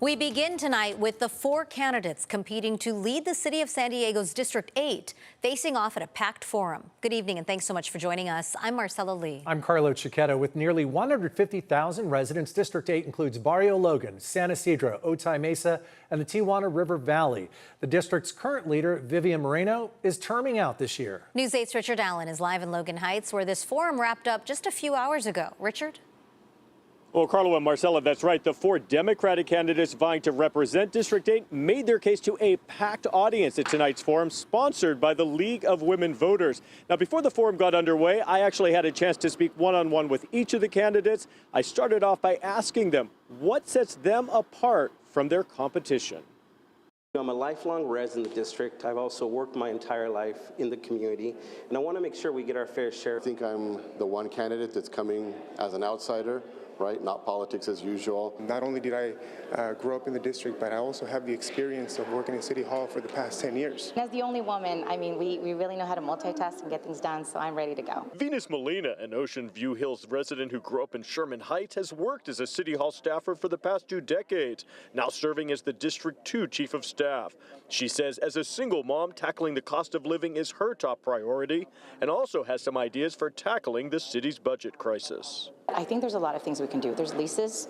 We begin tonight with the 4 candidates competing to lead the city of San Diego's District 8, facing off at a packed forum. Good evening and thanks so much for joining us. I'm Marcella Lee. I'm Carlo Chiquetta. With nearly 150,000 residents, District 8 includes Barrio Logan, San Ysidro, Otay Mesa, and the Tijuana River Valley. The district's current leader, Vivian Moreno, is terming out this year. News 8's Richard Allen is live in Logan Heights, where this forum wrapped up just a few hours ago. Richard? Well, Carlo and Marcella, that's right. The 4 Democratic candidates vying to represent District 8 made their case to a packed audience at tonight's forum, sponsored by the League of Women Voters. Now, before the forum got underway, I actually had a chance to speak one-on-one with each of the candidates. I started off by asking them what sets them apart from their competition. I'm a lifelong resident of the district. I've also worked my entire life in the community, and I want to make sure we get our fair share. I think I'm the one candidate that's coming as an outsider, right? Not politics as usual. Not only did I grow up in the district, but I also have the experience of working in City Hall for the past 10 years. As the only woman, I mean, we really know how to multitask and get things done, so I'm ready to go. Venus Molina, an Ocean View Hills resident who grew up in Sherman Heights, has worked as a City Hall staffer for the past 2 decades, now serving as the District 2 Chief of Staff. She says as a single mom, tackling the cost of living is her top priority, and also has some ideas for tackling the city's budget crisis. I think there's a lot of things we can do. There's leases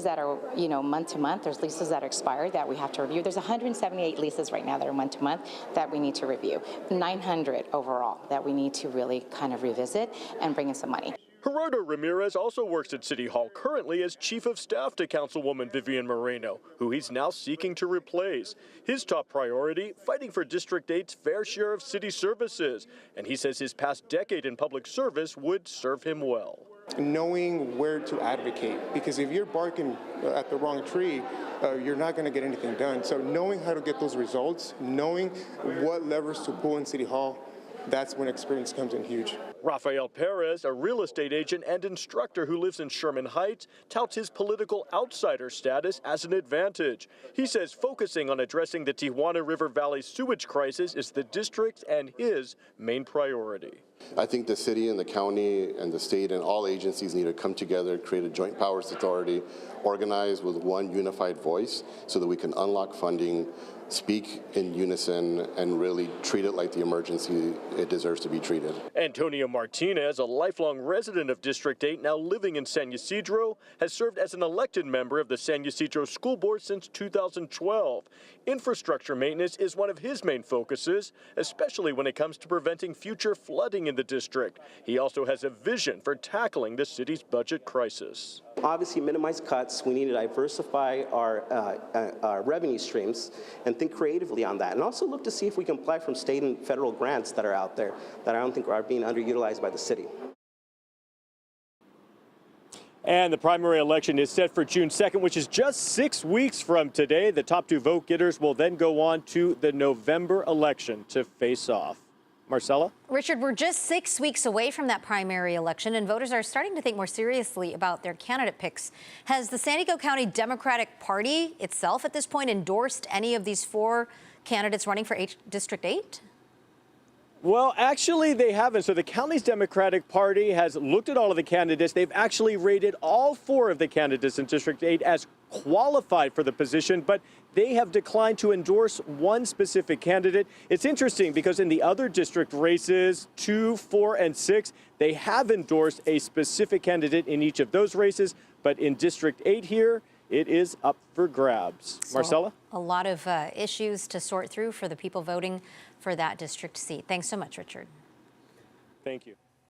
that are, month to month. There's leases that are expired that we have to review. There's 178 leases right now that are month to month that we need to review. 900 overall that we need to really kind of revisit and bring in some money. Gerardo Ramirez also works at City Hall currently as Chief of Staff to Councilwoman Vivian Moreno, who he's now seeking to replace. His top priority, fighting for District 8's fair share of city services. And he says his past decade in public service would serve him well. Knowing where to advocate, because if you're barking at the wrong tree, you're not going to get anything done. So knowing how to get those results, knowing what levers to pull in City Hall, that's when experience comes in huge. Rafael Perez, a real estate agent and instructor who lives in Sherman Heights, touts his political outsider status as an advantage. He says focusing on addressing the Tijuana River Valley sewage crisis is the district's and his main priority. I think the city and the county and the state and all agencies need to come together, create a joint powers authority, organize with one unified voice so that we can unlock funding, speak in unison, and really treat it like the emergency it deserves to be treated. Antonio Martinez, a lifelong resident of District 8, now living in San Ysidro, has served as an elected member of the San Ysidro School Board since 2012. Infrastructure maintenance is one of his main focuses, especially when it comes to preventing future flooding in the district. He also has a vision for tackling the city's budget crisis. Obviously, minimize cuts. We need to diversify our revenue streams and think creatively on that. And also look to see if we can apply from state and federal grants that are out there that I don't think are being underutilized by the city. And the primary election is set for June 2nd, which is just 6 weeks from today. The top 2 vote getters will then go on to the November election to face off. Marcella? Richard, we're just 6 weeks away from that primary election, and voters are starting to think more seriously about their candidate picks. Has the San Diego County Democratic Party itself at this point endorsed any of these 4 candidates running for District 8? Well, actually, they haven't. So the county's Democratic Party has looked at all of the candidates. They've actually rated all 4 of the candidates in District 8 as qualified for the position, but they have declined to endorse one specific candidate. It's interesting because in the other district races, 2, 4, and 6, they have endorsed a specific candidate in each of those races, but in District 8 here, it is up for grabs. So Marcella? A lot of issues to sort through for the people voting for that district seat. Thanks so much, Richard. Thank you.